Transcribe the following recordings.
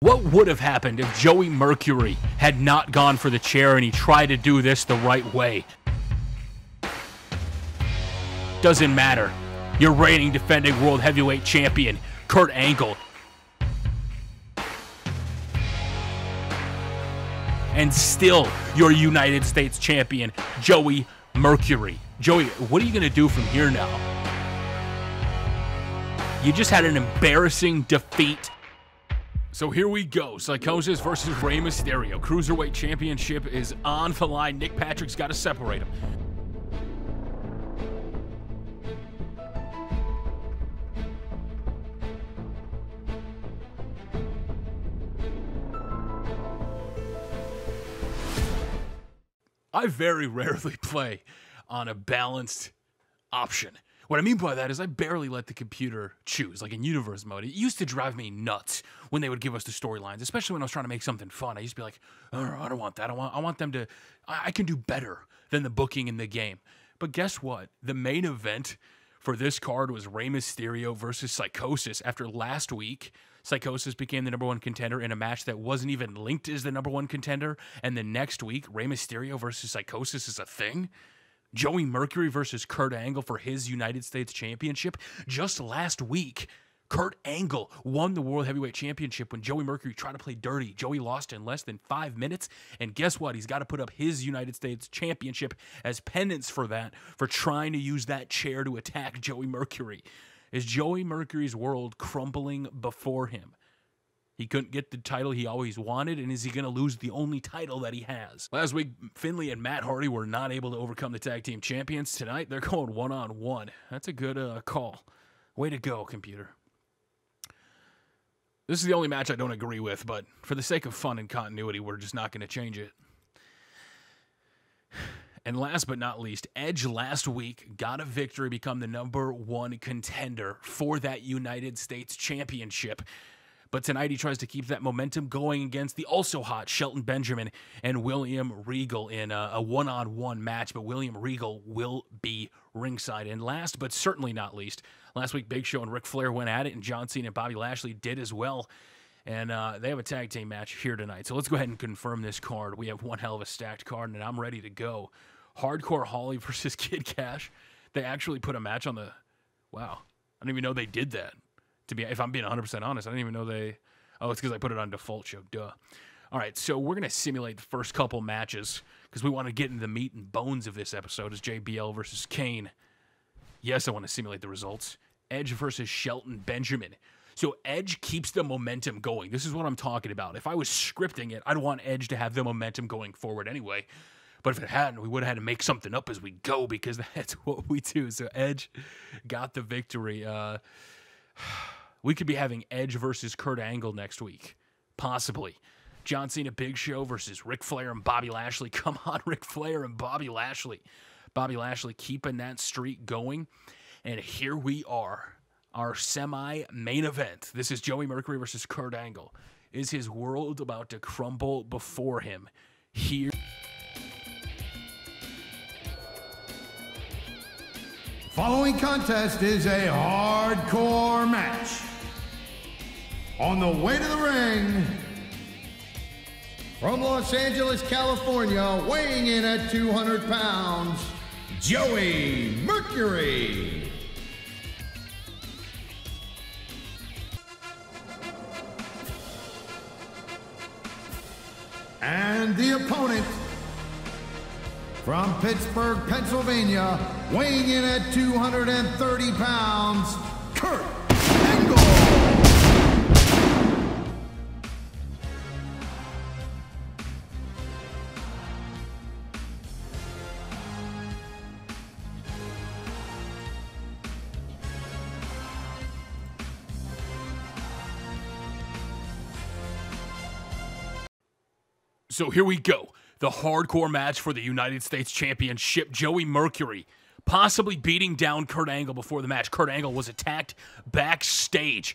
What would have happened if Joey Mercury had not gone for the chair and he tried to do this the right way? Doesn't matter. Your reigning defending World Heavyweight Champion, Kurt Angle. And still your United States Champion, Joey Mercury. Joey, what are you going to do from here now? You just had an embarrassing defeat. So here we go. Psychosis versus Rey Mysterio. Cruiserweight Championship is on the line. Nick Patrick's got to separate him. I very rarely play on a balanced option. What I mean by that is I barely let the computer choose, like in universe mode. It used to drive me nuts when they would give us the storylines, especially when I was trying to make something fun. I used to be like, oh, I don't want that. I want them to, I can do better than the booking in the game. But guess what? The main event for this card was Rey Mysterio versus Psychosis. After last week, Psychosis became the #1 contender in a match that wasn't even linked as the #1 contender. And the next week, Rey Mysterio versus Psychosis is a thing. Joey Mercury versus Kurt Angle for his United States Championship. Just last week, Kurt Angle won the World Heavyweight Championship when Joey Mercury tried to play dirty. Joey lost in less than 5 minutes, and guess what? He's got to put up his United States Championship as penance for that, for trying to use that chair to attack Joey Mercury. Is Joey Mercury's world crumbling before him? He couldn't get the title he always wanted, and is he going to lose the only title that he has? Last week, Finlay and Matt Hardy were not able to overcome the tag team champions. Tonight, they're going one-on-one. That's a good call. Way to go, computer. This is the only match I don't agree with, but for the sake of fun and continuity, we're just not going to change it. And last but not least, Edge last week got a victory, become the #1 contender for that United States Championship. But tonight he tries to keep that momentum going against the also hot Shelton Benjamin and William Regal in a one-on-one match. But William Regal will be ringside. And last but certainly not least, last week Big Show and Ric Flair went at it, and John Cena and Bobby Lashley did as well. And they have a tag team match here tonight. So let's go ahead and confirm this card. We have one hell of a stacked card, and I'm ready to go. Hardcore Holly versus Kid Cash. They actually put a match on the... Wow. I didn't even know they did that. If I'm being 100% honest, I didn't even know they... Oh, it's because I put it on default show. Duh. All right, so we're going to simulate the first couple matches because we want to get into the meat and bones of this episode. Is JBL versus Kane. Yes, I want to simulate the results. Edge versus Shelton Benjamin. So Edge keeps the momentum going. This is what I'm talking about. If I was scripting it, I'd want Edge to have the momentum going forward anyway. But if it hadn't, we would have had to make something up as we go because that's what we do. So Edge got the victory. We could be having Edge versus Kurt Angle next week. Possibly. John Cena Big Show versus Ric Flair and Bobby Lashley. Come on, Ric Flair and Bobby Lashley. Bobby Lashley keeping that streak going. And here we are. Our semi-main event. This is Joey Mercury versus Kurt Angle. Is his world about to crumble before him? Here. Following contest is a hardcore match. On the way to the ring, from Los Angeles, California, weighing in at 200 pounds, Joey Mercury. And the opponent, from Pittsburgh, Pennsylvania, weighing in at 230 pounds, Kurt Angle. So here we go. The hardcore match for the United States Championship. Joey Mercury possibly beating down Kurt Angle before the match. Kurt Angle was attacked backstage.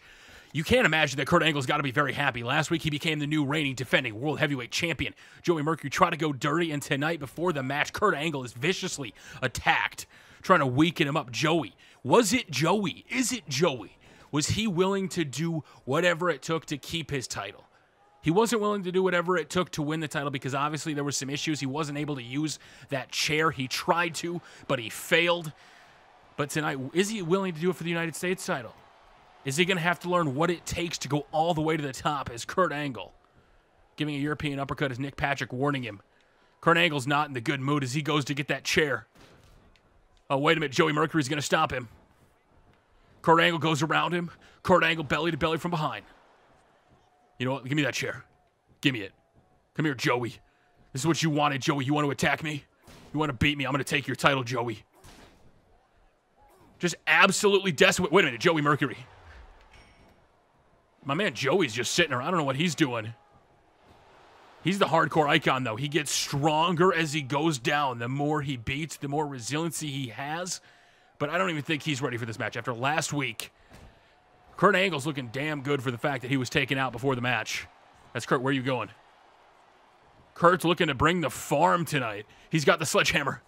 You can't imagine that Kurt Angle's got to be very happy. Last week, he became the new reigning defending World Heavyweight Champion. Joey Mercury tried to go dirty, and tonight before the match, Kurt Angle is viciously attacked, trying to weaken him up. Joey. Was it Joey? Is it Joey? Was he willing to do whatever it took to keep his title? He wasn't willing to do whatever it took to win the title because obviously there were some issues. He wasn't able to use that chair. He tried to, but he failed. But tonight, is he willing to do it for the United States title? Is he going to have to learn what it takes to go all the way to the top as Kurt Angle? Giving a European uppercut as Nick Patrick warning him. Kurt Angle's not in the good mood as he goes to get that chair. Oh, wait a minute. Joey Mercury's going to stop him. Kurt Angle goes around him. Kurt Angle belly to belly from behind. You know what? Give me that chair. Give me it. Come here, Joey. This is what you wanted, Joey. You want to attack me? You want to beat me? I'm going to take your title, Joey. Just absolutely desperate. Wait a minute, Joey Mercury. My man Joey's just sitting around. I don't know what he's doing. He's the hardcore icon, though. He gets stronger as he goes down. The more he beats, the more resiliency he has. But I don't even think he's ready for this match. After last week, Kurt Angle's looking damn good for the fact that he was taken out before the match. That's Kurt. Where are you going? Kurt's looking to bring the farm tonight. He's got the sledgehammer.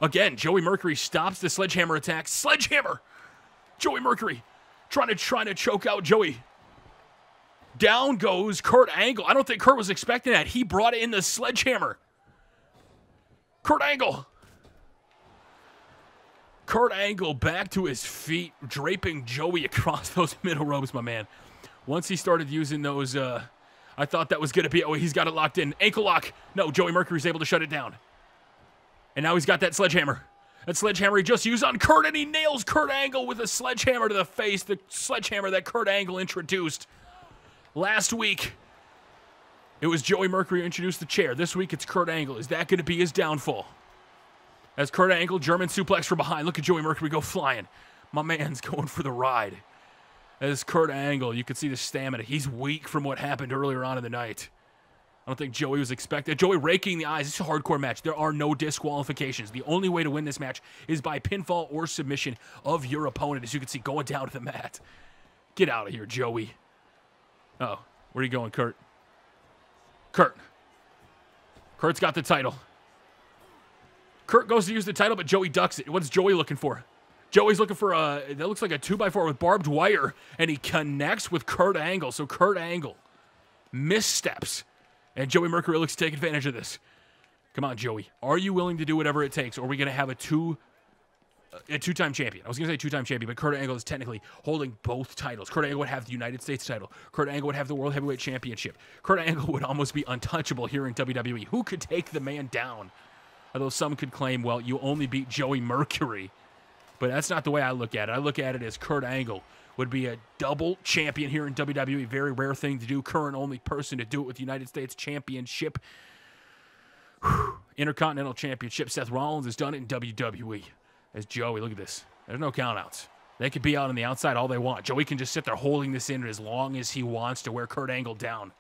Again, Joey Mercury stops the sledgehammer attack. Sledgehammer! Joey Mercury trying to choke out Joey. Down goes Kurt Angle. I don't think Kurt was expecting that. He brought in the sledgehammer. Kurt Angle. Kurt Angle back to his feet, draping Joey across those middle ropes, my man. Once he started using those, I thought that was going to be, oh, he's got it locked in. Ankle lock. No, Joey Mercury's able to shut it down. And now he's got that sledgehammer. That sledgehammer he just used on Kurt, and he nails Kurt Angle with a sledgehammer to the face. The sledgehammer that Kurt Angle introduced last week. It was Joey Mercury who introduced the chair. This week it's Kurt Angle. Is that going to be his downfall? As Kurt Angle, German suplex from behind. Look at Joey Mercury go flying. My man's going for the ride. As Kurt Angle, you can see the stamina. He's weak from what happened earlier on in the night. I don't think Joey was expected. Joey raking the eyes. It's a hardcore match. There are no disqualifications. The only way to win this match is by pinfall or submission of your opponent, as you can see, going down to the mat. Get out of here, Joey. Oh, where are you going, Kurt? Kurt's got the title. Kurt goes to use the title, but Joey ducks it. What's Joey looking for? Joey's looking for that looks like a 2x4 with barbed wire, and he connects with Kurt Angle. So Kurt Angle missteps, and Joey Mercury looks to take advantage of this. Come on, Joey. Are you willing to do whatever it takes, or are we going to have a two-time champion? I was going to say two-time champion, but Kurt Angle is technically holding both titles. Kurt Angle would have the United States title. Kurt Angle would have the World Heavyweight Championship. Kurt Angle would almost be untouchable here in WWE. Who could take the man down? Although some could claim, well, you only beat Joey Mercury. But that's not the way I look at it. I look at it as Kurt Angle would be a double champion here in WWE. Very rare thing to do. Current only person to do it with the United States Championship. Intercontinental Championship. Seth Rollins has done it in WWE. As Joey, look at this. There's no countouts. They could be out on the outside all they want. Joey can just sit there holding this in as long as he wants to wear Kurt Angle down.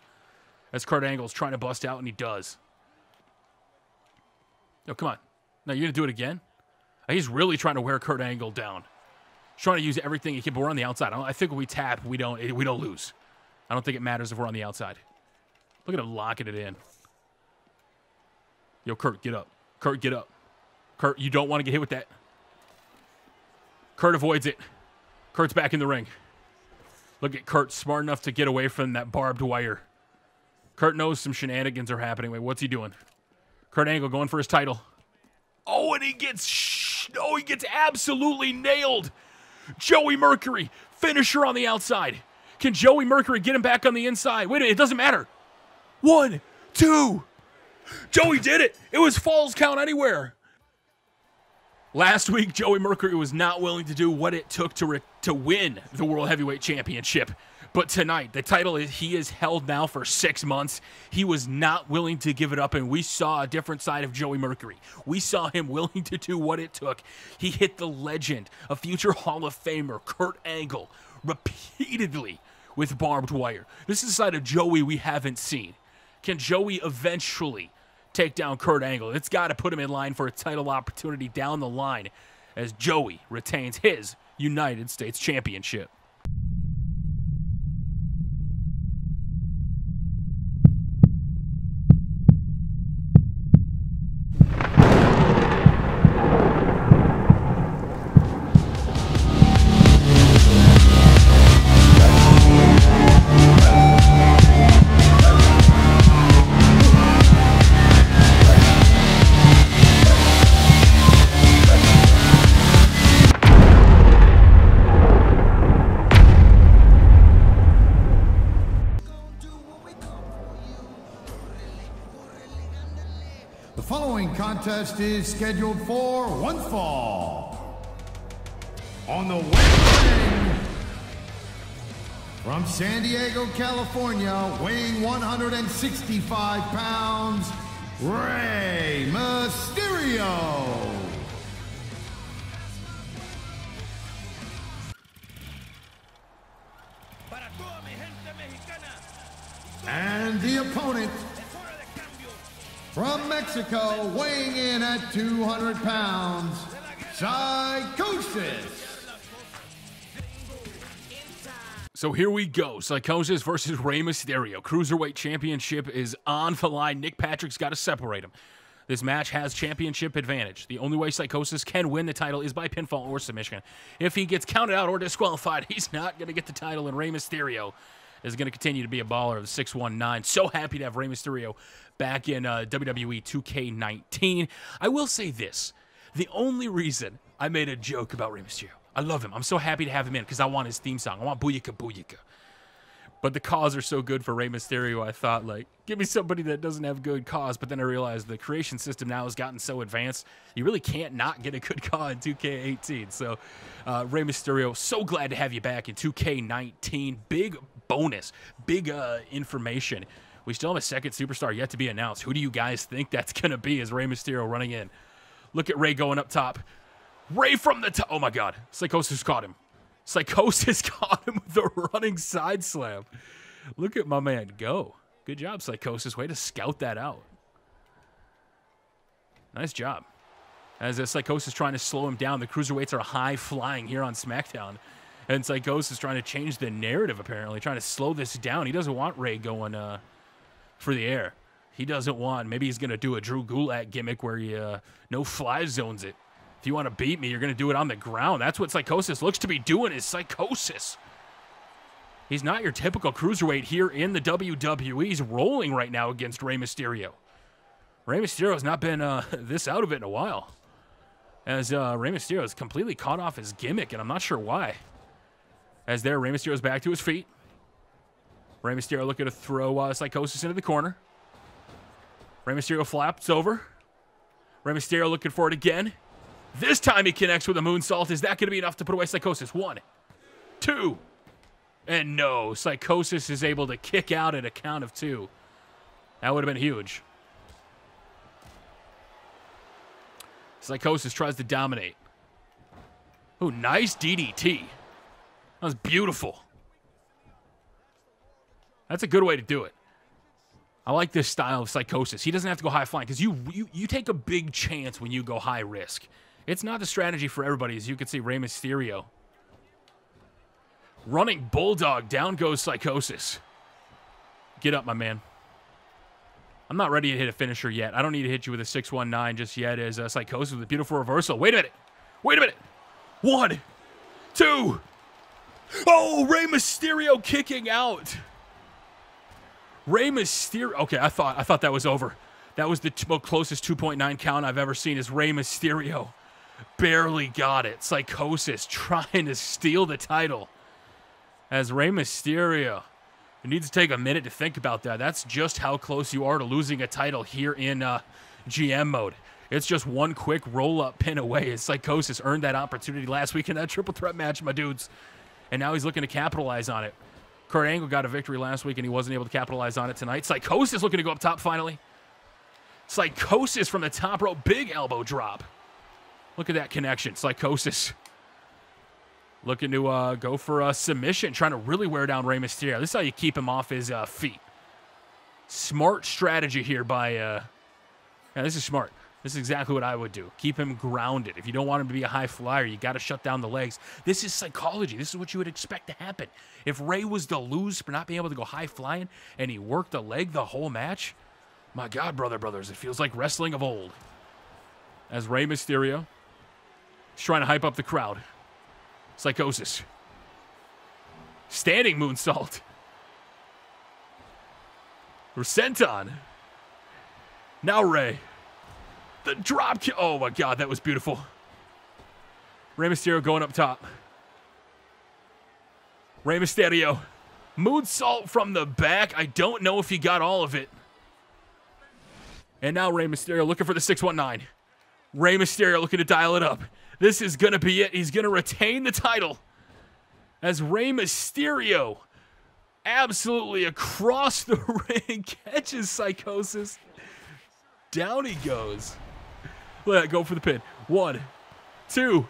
As Kurt Angle's trying to bust out, and he does. No, come on. No, you're going to do it again? He's really trying to wear Kurt Angle down. He's trying to use everything he can, but we're on the outside. I think when we tap, we don't lose. I don't think it matters if we're on the outside. Look at him locking it in. Yo, Kurt, get up. Kurt, get up. Kurt, you don't want to get hit with that. Kurt avoids it. Kurt's back in the ring. Look at Kurt, smart enough to get away from that barbed wire. Kurt knows some shenanigans are happening. Wait, what's he doing? Kurt Angle going for his title. Oh, and he gets absolutely nailed. Joey Mercury, finisher on the outside. Can Joey Mercury get him back on the inside? Wait a minute, it doesn't matter. 1, 2. Joey did it. It was falls count anywhere. Last week, Joey Mercury was not willing to do what it took to win the World Heavyweight Championship. But tonight, the title he has held now for 6 months. He was not willing to give it up, and we saw a different side of Joey Mercury. We saw him willing to do what it took. He hit the legend, a future Hall of Famer, Kurt Angle, repeatedly with barbed wire. This is a side of Joey we haven't seen. Can Joey eventually take down Kurt Angle? It's got to put him in line for a title opportunity down the line as Joey retains his United States Championship. The following contest is scheduled for one fall. On the way to the ring, from San Diego, California, weighing 165 pounds, Rey Mysterio. And the opponent, from Mexico, weighing in at 200 pounds, Psychosis. So here we go. Psychosis versus Rey Mysterio. Cruiserweight Championship is on the line. Nick Patrick's got to separate him. This match has championship advantage. The only way Psychosis can win the title is by pinfall or submission. If he gets counted out or disqualified, he's not going to get the title, and Rey Mysterio is going to continue to be a baller of the 619. So happy to have Rey Mysterio back in WWE 2K18. I will say this. The only reason I made a joke about Rey Mysterio, I love him. I'm so happy to have him in because I want his theme song. I want Booyaka Booyaka. But the cause are so good for Rey Mysterio, I thought, like, give me somebody that doesn't have good cause. But then I realized the creation system now has gotten so advanced, you really can't not get a good cause in 2K18. So, Rey Mysterio, so glad to have you back in 2K19. Big bonus, big information. We still have a second superstar yet to be announced. Who do you guys think that's going to be as Rey Mysterio running in? Look at Rey going up top. Rey from the top. Oh, my God. Psychosis caught him. Psychosis caught him with a running side slam. Look at my man go. Good job, Psychosis. Way to scout that out. Nice job. As Psychosis trying to slow him down, the Cruiserweights are high-flying here on SmackDown. And Psychosis trying to change the narrative, apparently, trying to slow this down. He doesn't want Rey going for the air. He doesn't want, maybe he's going to do a Drew Gulak gimmick where he no-fly zones it. If you want to beat me, you're going to do it on the ground. That's what Psychosis looks to be doing, is Psychosis. He's not your typical cruiserweight here in the WWE. He's rolling right now against Rey Mysterio. Rey Mysterio's not been this out of it in a while. As Rey Mysterio is completely caught off his gimmick, and I'm not sure why. As there, Rey Mysterio's back to his feet. Rey Mysterio looking to throw Psychosis into the corner. Rey Mysterio flaps over. Rey Mysterio looking for it again. This time he connects with a moonsault. Is that going to be enough to put away Psychosis? 1, 2, and no. Psychosis is able to kick out at a count of 2. That would have been huge. Psychosis tries to dominate. Oh, nice DDT. That was beautiful. That's a good way to do it. I like this style of Psychosis. He doesn't have to go high flying because you take a big chance when you go high risk. It's not the strategy for everybody, as you can see. Rey Mysterio running bulldog. Down goes Psychosis. Get up, my man. I'm not ready to hit a finisher yet. I don't need to hit you with a 619 just yet. As Psychosis with a beautiful reversal. Wait a minute. Wait a minute. 1, 2. Oh, Rey Mysterio kicking out. Rey Mysterio. Okay, I thought that was over. That was the closest 2.9 count I've ever seen. As Rey Mysterio barely got it. Psychosis trying to steal the title. As Rey Mysterio, you need to take a minute to think about that. That's just how close you are to losing a title here in GM mode. It's just one quick roll-up pin away. As Psychosis earned that opportunity last week in that triple threat match, my dudes. And now he's looking to capitalize on it. Kurt Angle got a victory last week, and he wasn't able to capitalize on it tonight. Psychosis looking to go up top finally. Psychosis from the top rope. Big elbow drop. Look at that connection. Psychosis looking to go for a submission, trying to really wear down Rey Mysterio. This is how you keep him off his feet. Smart strategy here by... yeah, this is smart. This is exactly what I would do. Keep him grounded. If you don't want him to be a high flyer, you got to shut down the legs. This is psychology. This is what you would expect to happen. If Rey was to lose for not being able to go high flying and he worked the leg the whole match, my God, brothers, it feels like wrestling of old. As Rey Mysterio is trying to hype up the crowd. Psychosis. Standing moonsault. Senton. Now Rey. The drop kick. Oh, my God. That was beautiful. Rey Mysterio going up top. Rey Mysterio. Moonsault from the back. I don't know if he got all of it. And now Rey Mysterio looking for the 619. Rey Mysterio looking to dial it up. This is going to be it. He's going to retain the title as Rey Mysterio absolutely across the ring catches Psychosis. Down he goes. Let it go for the pin. 1, 2.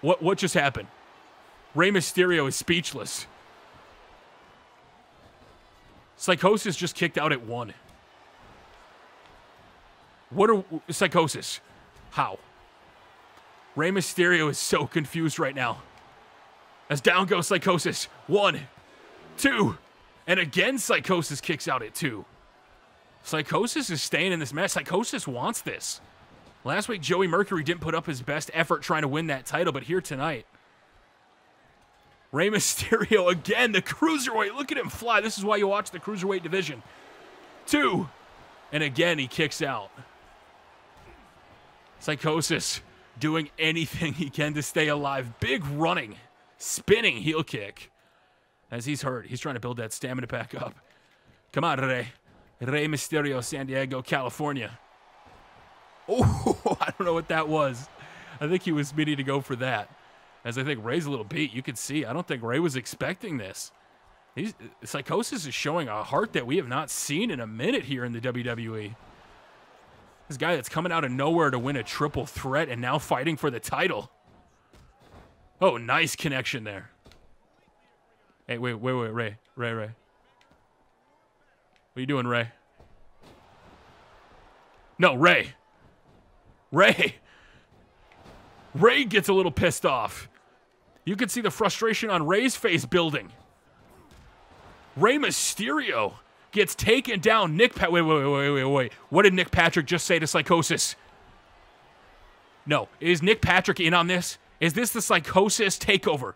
What just happened? Rey Mysterio is speechless. Psychosis just kicked out at 1. What are Psychosis? How? Rey Mysterio is so confused right now. As down goes Psychosis. 1, 2. And again, Psychosis kicks out at 2. Psychosis is staying in this match. Psychosis wants this. Last week, Joey Mercury didn't put up his best effort trying to win that title, but here tonight, Rey Mysterio again, the Cruiserweight. Look at him fly. This is why you watch the Cruiserweight division. 2. And again, he kicks out. Psychosis doing anything he can to stay alive. Big running, spinning heel kick. As he's hurt, he's trying to build that stamina back up. Come on, Rey. Rey Mysterio, San Diego, California. Oh, I don't know what that was. I think he was meaning to go for that. As I think Rey's a little beat. You can see, I don't think Rey was expecting this. Psychosis is showing a heart that we have not seen in a minute here in the WWE. This guy that's coming out of nowhere to win a triple threat and now fighting for the title. Oh, nice connection there. Hey, wait, Rey. What are you doing, Rey? No, Rey. Rey gets a little pissed off. You can see the frustration on Rey's face building. Rey Mysterio gets taken down. Wait. What did Nick Patrick just say to Psychosis? No. Is Nick Patrick in on this? Is this the Psychosis takeover?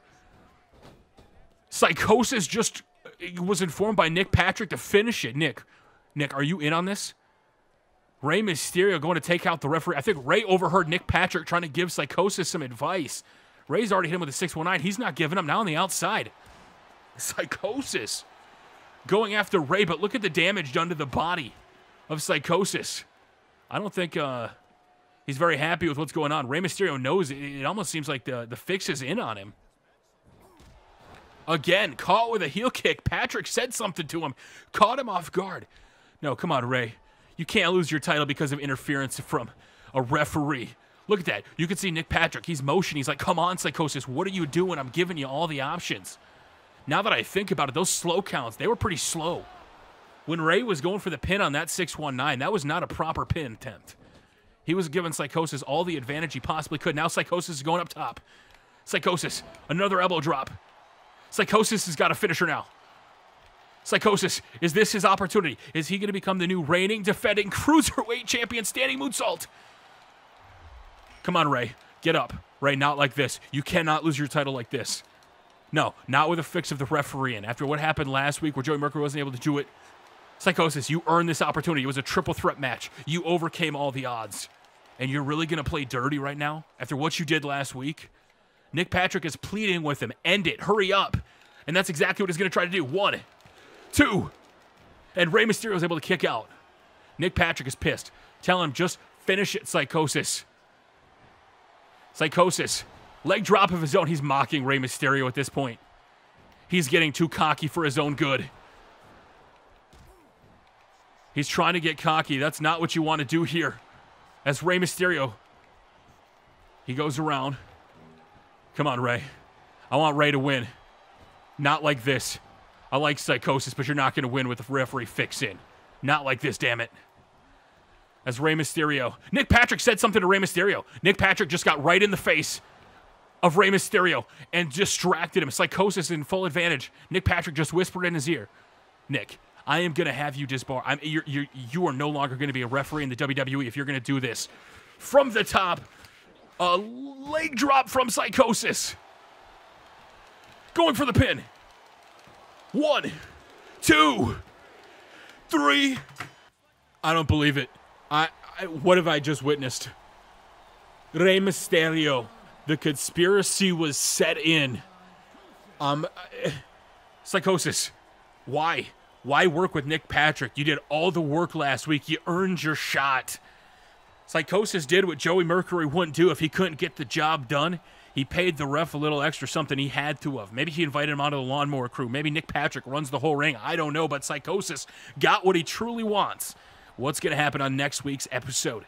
Psychosis just was informed by Nick Patrick to finish it. Nick, are you in on this? Rey Mysterio going to take out the referee. I think Rey overheard Nick Patrick trying to give Psychosis some advice. Rey's already hit him with a 619. He's not giving him now on the outside. Psychosis going after Rey, but look at the damage done to the body of Psychosis. I don't think he's very happy with what's going on. Rey Mysterio knows it. It almost seems like the fix is in on him. Again, caught with a heel kick. Patrick said something to him. Caught him off guard. No, come on, Rey. You can't lose your title because of interference from a referee. Look at that. You can see Nick Patrick. He's motioning. He's like, come on, Psychosis. What are you doing? I'm giving you all the options. Now that I think about it, those slow counts, they were pretty slow. When Rey was going for the pin on that 619, that was not a proper pin attempt. He was giving Psychosis all the advantage he possibly could. Now Psychosis is going up top. Psychosis, another elbow drop. Psychosis has got a finisher now. Psychosis, is this his opportunity? Is he going to become the new reigning, defending Cruiserweight champion, standing moonsault? Come on, Rey. Get up. Rey, not like this. You cannot lose your title like this. No, not with a fix of the referee. And after what happened last week where Joey Mercury wasn't able to do it, Psychosis, you earned this opportunity. It was a triple threat match. You overcame all the odds. And you're really going to play dirty right now after what you did last week? Nick Patrick is pleading with him. End it. Hurry up. And that's exactly what he's going to try to do. 1, 2. And Rey Mysterio is able to kick out. Nick Patrick is pissed. Tell him, just finish it, Psychosis. Psychosis. Leg drop of his own. He's mocking Rey Mysterio at this point. He's getting too cocky for his own good. He's trying to get cocky. That's not what you want to do here. As Rey Mysterio, he goes around. Come on, Rey. I want Rey to win. Not like this. I like Psychosis, but you're not going to win with the referee fix in. Not like this, damn it. As Rey Mysterio. Nick Patrick said something to Rey Mysterio. Nick Patrick just got right in the face of Rey Mysterio and distracted him. Psychosis in full advantage. Nick Patrick just whispered in his ear, Nick, I am going to have you disbar. You are no longer going to be a referee in the WWE if you're going to do this. From the top, a leg drop from Psychosis. Going for the pin. 1, 2, 3. I don't believe it. What have I just witnessed? Rey Mysterio. The conspiracy was set in. Psychosis. Why? Why work with Nick Patrick? You did all the work last week. You earned your shot. Psychosis did what Joey Mercury wouldn't do if he couldn't get the job done. He paid the ref a little extra, something he had to have. Maybe he invited him onto the lawnmower crew. Maybe Nick Patrick runs the whole ring. I don't know, but Psychosis got what he truly wants. What's going to happen on next week's episode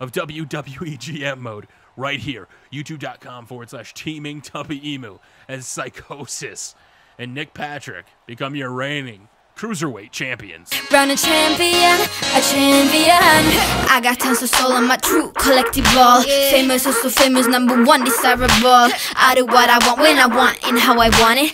of WWE GM Mode? Right here, youtube.com/teaming Emu as Psychosis and Nick Patrick become your reigning Cruiserweight champions. Running champion, a champion. I got tons of soul on my true collectible. Famous is so famous, #1 desirable. I do what I want when I want and how I want it.